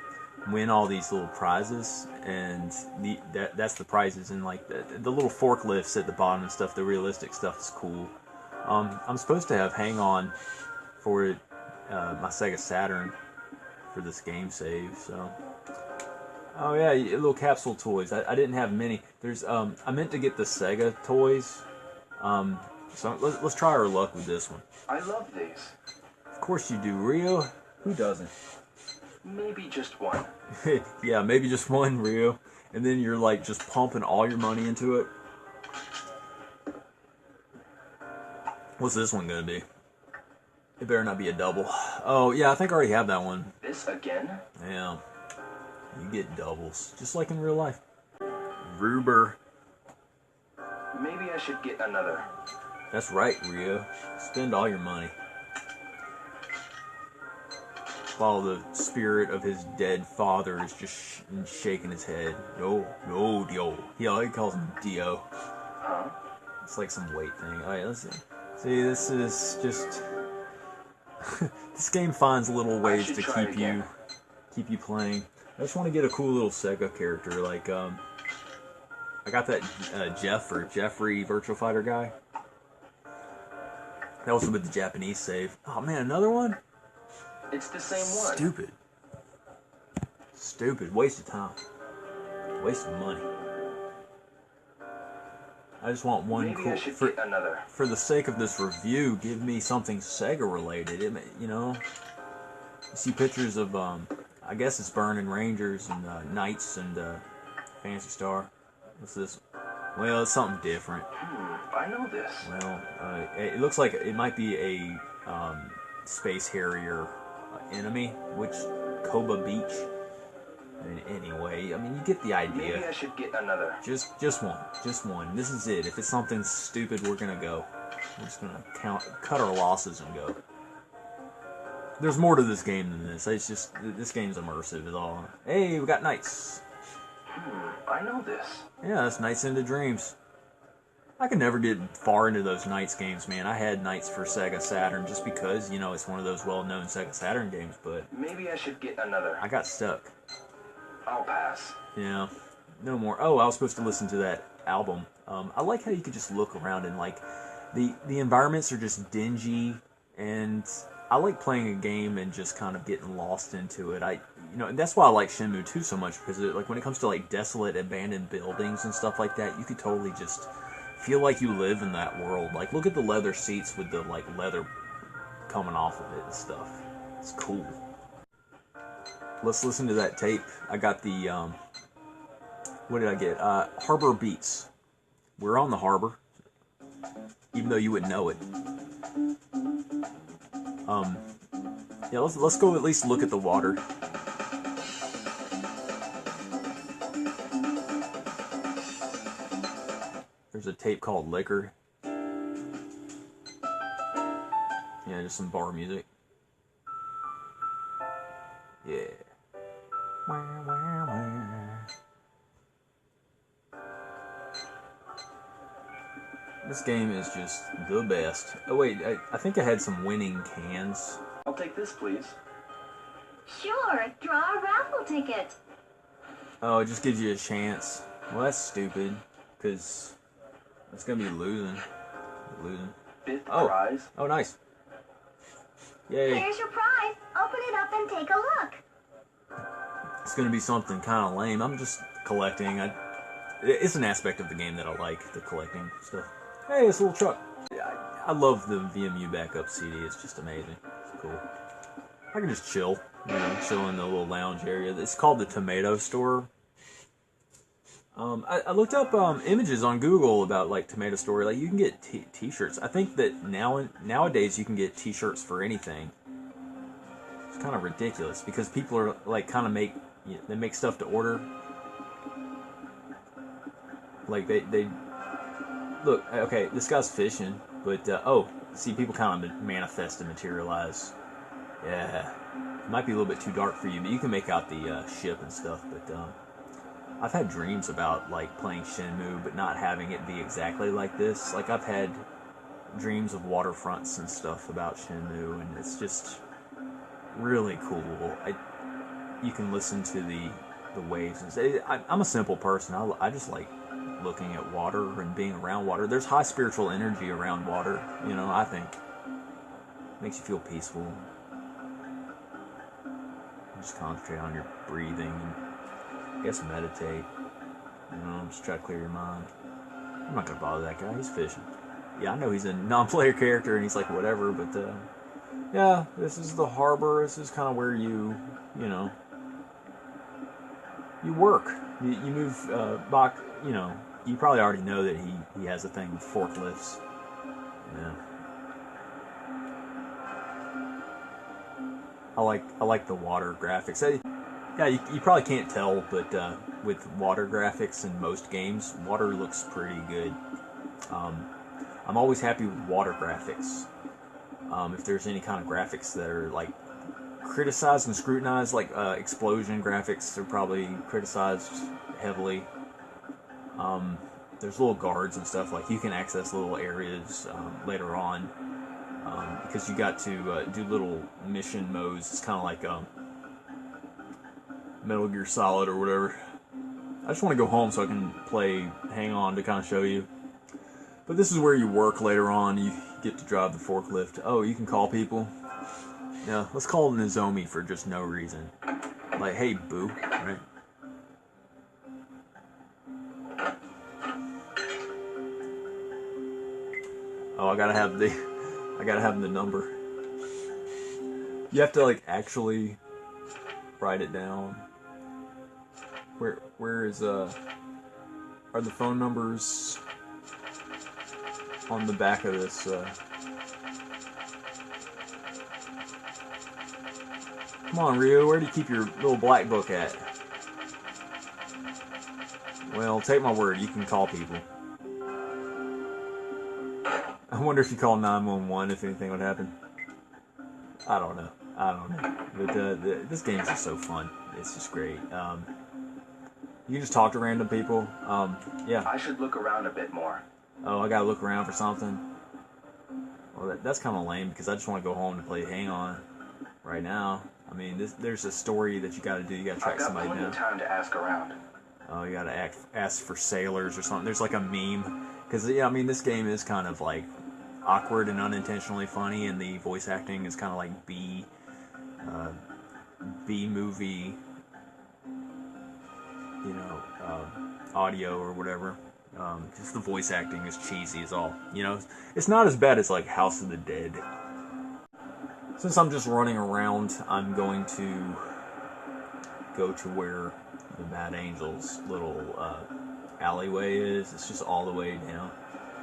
win all these little prizes, and that's the prizes. And like the little forklifts at the bottom and stuff. The realistic stuff is cool. I'm supposed to have Hang On for my Sega Saturn for this game save. So. Oh yeah, little capsule toys. I didn't have many. There's I meant to get the Sega toys. So let's try our luck with this one. I love these. Of course you do, Ryo. Who doesn't? Maybe just one. Yeah, maybe just one, Ryo. And then you're like just pumping all your money into it. What's this one gonna be? It better not be a double. Oh yeah, I think I already have that one. This again? Yeah. You get doubles, just like in real life. Ruber. Maybe I should get another. That's right, Ryo. Spend all your money. While the spirit of his dead father is just shaking his head. No, Dio. Yeah, he calls him Dio. Huh? It's like some weight thing. Alright, let's see. See, this is just... this game finds little ways to keep you playing. I just want to get a cool little Sega character, like, I got that Jeffrey Virtual Fighter guy. That was with the Japanese save. Oh man, another one? It's the same one. Stupid. Waste of time. Waste of money. I just want one Maybe cool... I should get another. For the sake of this review, give me something Sega related. You know? You see pictures of, I guess it's Burning Rangers and Knights and Fantasy Star. What's this? Well, it's something different. I know this. Well, it looks like it might be a Space Harrier enemy, which Koba Beach. Anyway, I mean, you get the idea. Maybe I should get another. Just one. This is it. If it's something stupid, we're gonna go. We're just gonna cut our losses and go. There's more to this game than this. It's just, this game's immersive is all. Hey, we got Nights. I know this. Yeah, that's Nights into Dreams. I could never get far into those Nights games, man. I had Nights for Sega Saturn just because, you know, it's one of those well-known Sega Saturn games, but Maybe I should get another. I got stuck. I'll pass. Yeah, no more. Oh, I was supposed to listen to that album. I like how you could just look around and, like, the environments are just dingy, and I like playing a game and just kind of getting lost into it. You know, and that's why I like Shenmue 2 so much, because like when it comes to like desolate, abandoned buildings and stuff like that, you could totally just feel like you live in that world. Like, look at the leather seats with the like leather coming off of it and stuff. It's cool. Let's listen to that tape. I got the what did I get? Harbor Beats. We're on the harbor, even though you wouldn't know it. Yeah, let's go at least look at the water. There's a tape called Liquor. Yeah, just some bar music. Yeah. This game is just the best. Oh wait, I think I had some winning cans. I'll take this, please. Sure, draw a raffle ticket. Oh, it just gives you a chance. Well, that's stupid, because it's going to be losing. Fifth Oh. prize. Oh, nice. Yay. Here's your prize. Open it up and take a look. It's going to be something kind of lame. I'm just collecting. It's an aspect of the game that I like, the collecting stuff. Hey, this little truck. I love the VMU backup CD. It's just amazing. It's cool. I can just chill, you know, chill in the little lounge area. It's called the Tomato Store. I looked up images on Google about like Tomato Store. Like, you can get t-shirts. I think that nowadays you can get t-shirts for anything. It's kind of ridiculous because people are like kind of they make stuff to order. Like they look, okay, this guy's fishing, but oh, see, people kind of manifest and materialize. Yeah, it might be a little bit too dark for you, but you can make out the ship and stuff. But I've had dreams about like playing Shenmue, but not having it be exactly like this. Like, I've had dreams of waterfronts and stuff about Shenmue, and it's just really cool. You can listen to the waves and say, I'm a simple person. I just like looking at water and being around water. There's high spiritual energy around water, you know, I think. Makes you feel peaceful. Just concentrate on your breathing and I guess meditate. You know, just try to clear your mind. I'm not gonna bother that guy, he's fishing. Yeah, I know he's a non-player character and he's like whatever, but yeah, this is the harbor. This is kind of where you know, you work. You move back, you know. You probably already know that he has a thing with forklifts. Yeah. I like the water graphics. Yeah, you probably can't tell, but with water graphics in most games, water looks pretty good. I'm always happy with water graphics. If there's any kind of graphics that are like criticized and scrutinized, like explosion graphics are probably criticized heavily. There's little guards and stuff, like you can access little areas later on because you got to do little mission modes. It's kind of like Metal Gear Solid or whatever. I just want to go home so I can play Hang On to kind of show you. But this is where you work later on. You get to drive the forklift. Oh, you can call people. Yeah, let's call Nozomi for just no reason. Like, hey, boo, right? Oh, I gotta have the number. You have to like actually write it down. Where is are the phone numbers on the back of this? Come on, Ryu, where do you keep your little black book at? Well, take my word, you can call people. I wonder if you call 911 if anything would happen. I don't know. But this game is just so fun. It's just great. You can just talk to random people. Yeah. I should look around a bit more. Oh, I gotta look around for something. Well, that's kind of lame because I just want to go home and play Hang On right now. I mean, there's a story that you gotta do. You gotta track somebody down. I've got plenty of time to ask around. Oh, you gotta ask for sailors or something. There's like a meme. Because, yeah, I mean, this game is kind of like awkward and unintentionally funny, and the voice acting is kind of like B-movie, you know, audio or whatever. Just the voice acting is cheesy as all. You know, it's not as bad as like House of the Dead. Since I'm just running around, I'm going to go to where the Mad Angel's little alleyway is. It's just all the way down.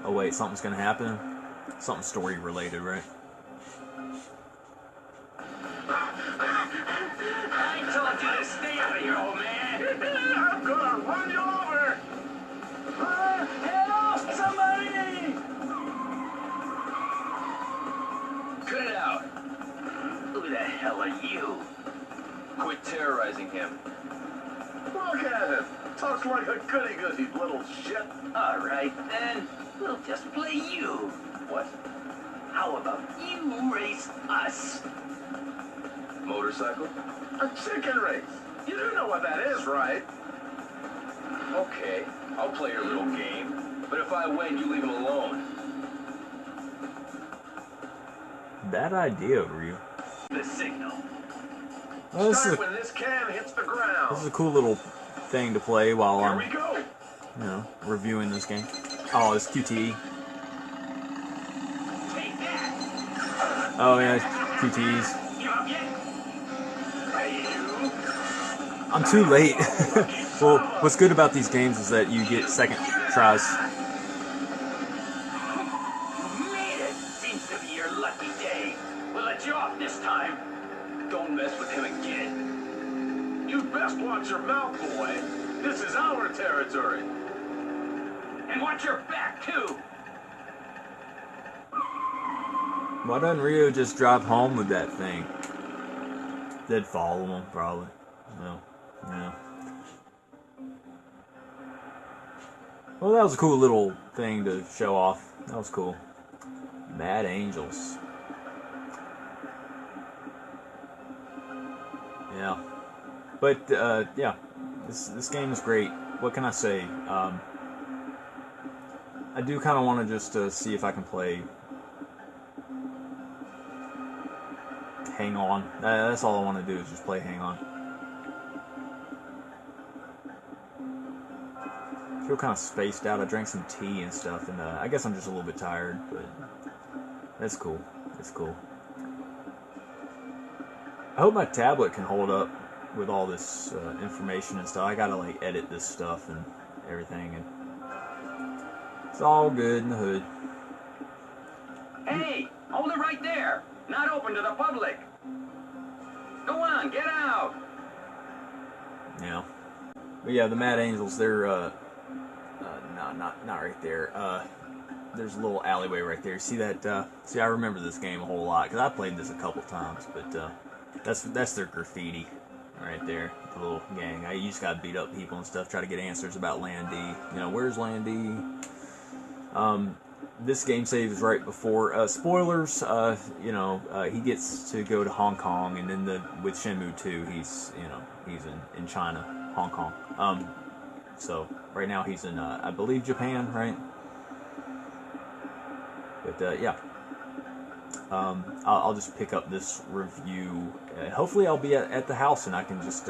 Oh wait, something's gonna happen? Something story related, right? I told you to stay out of here, old man. I'm gonna run you over. Help! Somebody! Cut it out. Who the hell are you? Quit terrorizing him. Look at him. Talks like a goody-goody little shit. All right, then. We'll just play you. What? How about you race us? Motorcycle? A chicken race. You do know what that is, right? Okay, I'll play your little game. But if I win, you leave him alone. Bad idea, Ryu. The signal. Well, Start when this can hits the ground. This is a cool little thing to play while Here I'm, we go. you know, reviewing this game. Oh, it's QTE. Take that. Oh yeah, it's QTEs. Give up yet? Hey, you. I'm too late. Well, what's good about these games is that you get second tries. Made it. Seems to be your lucky day. We'll let you off this time. Don't mess with him again. You best watch your mouth, boy. This is our territory. And watch your back, too. Why doesn't Ryu just drive home with that thing? They'd follow him, probably. No. Yeah. Well, that was a cool little thing to show off. That was cool. Mad Angels. Yeah. But, yeah. This game is great. What can I say? I do kind of want to just see if I can play Hang On. That's all I want to do is just play Hang On. I feel kind of spaced out. I drank some tea and stuff, and I guess I'm just a little bit tired, but that's cool. It's cool. I hope my tablet can hold up with all this information and stuff. I gotta like edit this stuff and everything, and it's all good in the hood. Hey, hold it right there. Not open to the public. Go on, get out. Yeah. But yeah, the Mad Angels, they're not right there. There's a little alleyway right there. See that? See, I remember this game a whole lot because I played this a couple times. But that's their graffiti right there. The little gang. I just gotta beat up people and stuff. Try to get answers about Landy. You know, where's Landy? This game save is right before spoilers. You know, he gets to go to Hong Kong, and then with Shenmue 2, he's in China, Hong Kong. So right now he's in I believe Japan, right? But yeah, I'll just pick up this review. Hopefully I'll be at the house and I can just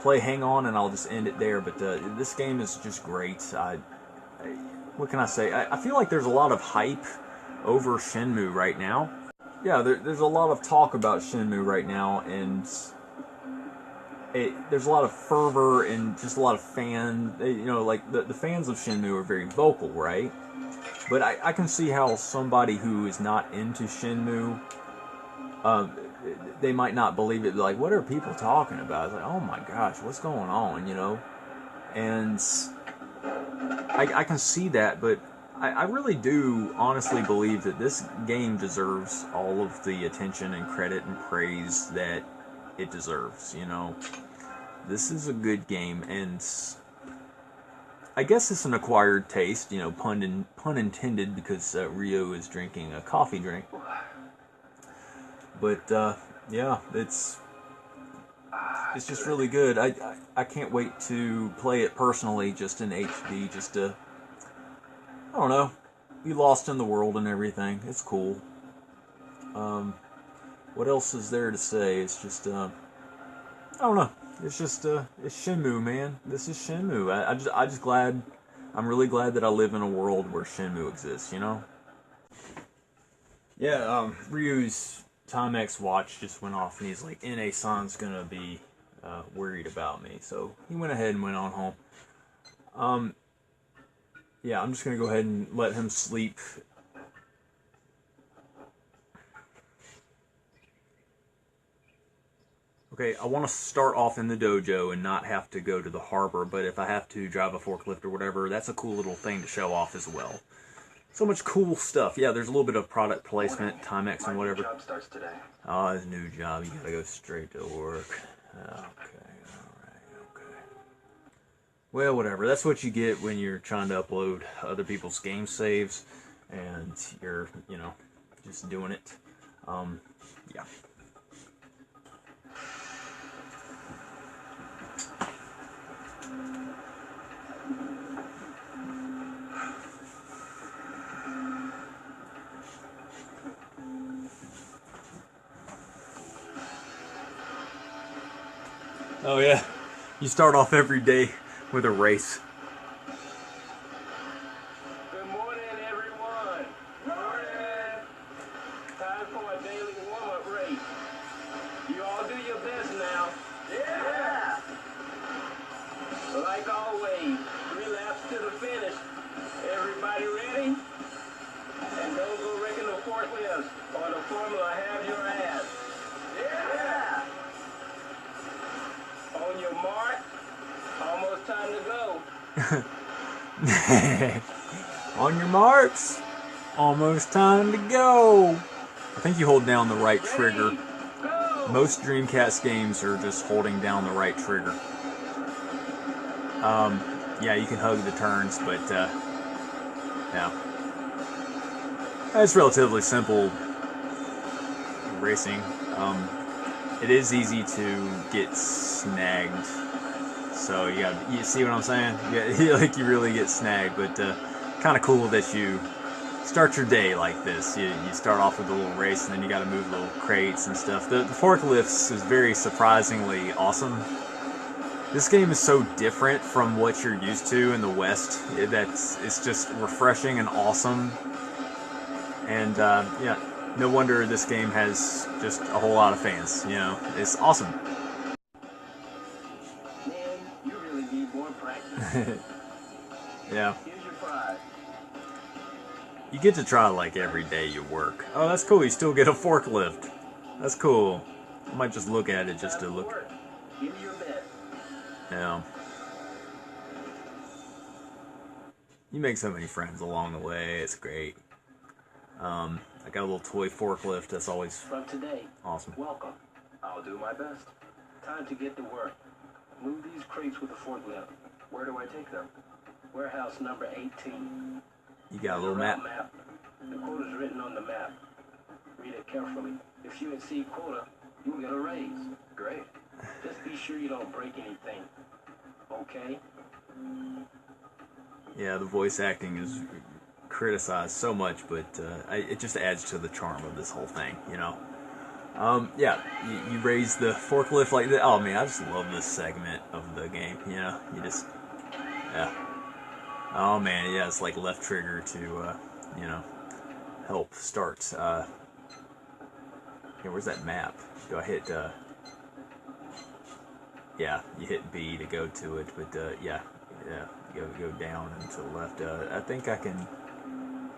play Hang On, and I'll just end it there. But this game is just great. What can I say? I feel like there's a lot of hype over Shenmue right now. Yeah, there's a lot of talk about Shenmue right now, and there's a lot of fervor and just a lot of you know, like the fans of Shenmue are very vocal, right? But I can see how somebody who is not into Shenmue, they might not believe it. Like, what are people talking about? It's like, oh my gosh, what's going on, you know? And I can see that, but I really do honestly believe that this game deserves all of the attention and credit and praise that it deserves, you know. This is a good game, and I guess it's an acquired taste, you know, pun intended, because Rio is drinking a coffee drink. But yeah, it's just really good. I can't wait to play it personally, just in HD, just to, I don't know, be lost in the world and everything. It's cool. What else is there to say? It's just, I don't know. It's just, it's Shenmue, man. This is Shenmue. I'm really glad that I live in a world where Shenmue exists, you know? Yeah, Ryu's Timex watch just went off, and he's like, NA-san's gonna be worried about me. So he went ahead and went on home. Yeah, I'm just gonna go ahead and let him sleep. Okay, I want to start off in the dojo and not have to go to the harbor, but if I have to drive a forklift or whatever, that's a cool little thing to show off as well. So much cool stuff. Yeah, there's a little bit of product placement, Timex and whatever. Job starts today. Oh, his new job, you gotta go straight to work. Okay, alright, okay. Well, whatever, that's what you get when you're trying to upload other people's game saves, and you're, you know, just doing it. Yeah. Oh yeah, you start off every day with a race. Good morning, everyone. Morning. Time for a daily warm-up race. You all do your best now. Yeah. Like always, 3 laps to the finish. Everybody ready? And don't go wrecking the forklifts, or the formula have your ass. Yeah. On your mark, almost time to go. On your marks, almost time to go. I think you hold down the right trigger. Go. Most Dreamcast games are just holding down the right trigger. Yeah, you can hug the turns, but yeah. It's relatively simple racing. It is easy to get snagged, so you see what I'm saying? Yeah, like you really get snagged, but kind of cool that you start your day like this. You start off with a little race, and then you got to move little crates and stuff. The forklifts is very surprisingly awesome. This game is so different from what you're used to in the West. It's just refreshing and awesome, and yeah. No wonder this game has just a whole lot of fans, you know. It's awesome. Man, you really need more practice. Yeah. Here's your prize. You get to try like every day you work. Oh, that's cool. You still get a forklift. That's cool. I might just look at it just to Time look. work. Give me your best. Yeah. You make so many friends along the way. It's great. I got a little toy forklift. That's always From today, awesome. welcome. I'll do my best. Time to get to work. Move these crates with a forklift. Where do I take them? Warehouse number 18. You got a little Route map. The quota's written on the map. Read it carefully. If you exceed quota, you'll get a raise. Great. Just be sure you don't break anything. Okay? Yeah, the voice acting is criticized so much, but it just adds to the charm of this whole thing, you know. Yeah, you raise the forklift like that. Oh man, I just love this segment of the game. You know, you just, yeah. Oh man, yeah, it's like left trigger to, you know, help start. Yeah, where's that map? Do I hit? Yeah, you hit B to go to it, but yeah, go down and to the left. I think I can.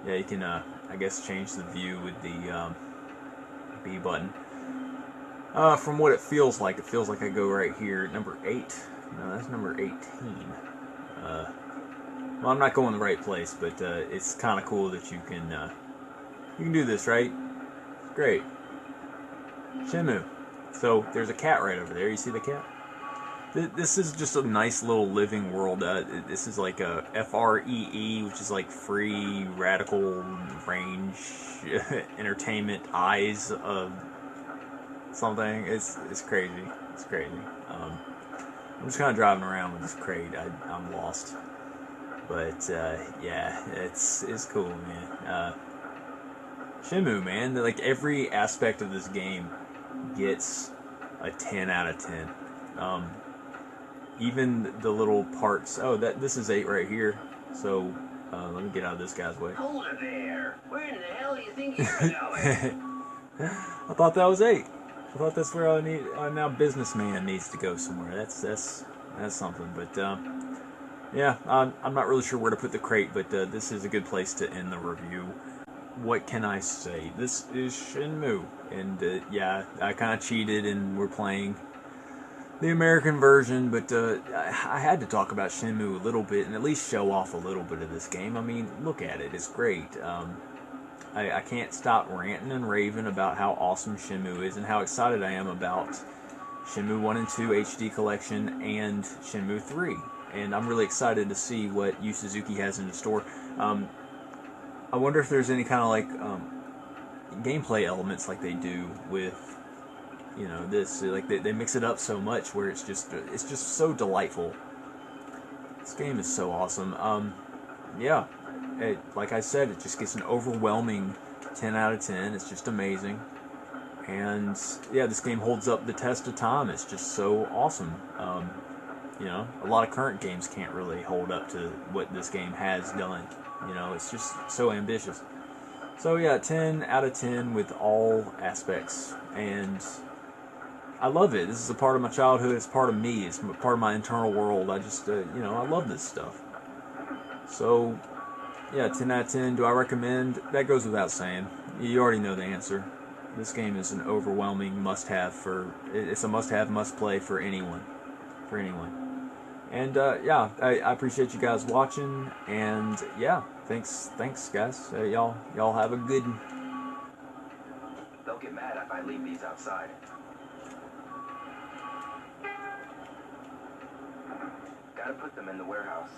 Yeah, you can, I guess, change the view with the B button. From what it feels like I go right here. Number 8. No, that's number 18. Well, I'm not going the right place, but it's kind of cool that you can do this, right? Great. Shenmue. So there's a cat right over there. You see the cat? This is just a nice little living world. This is like a FREE, which is like free radical range entertainment eyes of something. It's crazy. It's crazy. I'm just kind of driving around with this crate. I'm lost. But yeah, it's cool, man. Shenmue, man, like every aspect of this game gets a 10 out of 10. Even the little parts. Oh, this is 8 right here. So let me get out of this guy's way. Hold it there. Where in the hell do you think you're going? I thought that was 8. I thought that's where now businessman needs to go somewhere. That's something. But yeah, I'm not really sure where to put the crate, but this is a good place to end the review. What can I say? This is Shenmue, and yeah, I kind of cheated, and we're playing the American version, but I had to talk about Shenmue a little bit and at least show off a little bit of this game. I mean, look at it; it's great. I can't stop ranting and raving about how awesome Shenmue is and how excited I am about Shenmue 1 and 2 HD Collection and Shenmue 3. And I'm really excited to see what Yu Suzuki has in the store. I wonder if there's any kind of like gameplay elements like they do with, you know, this. Like they mix it up so much where it's just so delightful. This game is so awesome. Yeah, like I said, it just gets an overwhelming 10 out of 10. It's just amazing. And yeah, this game holds up the test of time. It's just so awesome. You know, a lot of current games can't really hold up to what this game has done. You know, it's just so ambitious. So yeah, 10 out of 10 with all aspects. And I love it. This is a part of my childhood. It's part of me. It's part of my internal world. I just, you know, I love this stuff. So, yeah, 10 out of 10. Do I recommend? That goes without saying. You already know the answer. This game is an overwhelming must-have it's a must-have, must-play for anyone. For anyone. And yeah, I appreciate you guys watching, and yeah, thanks guys. Y'all have a good one. They'll get mad if I leave these outside. Gotta put them in the warehouse.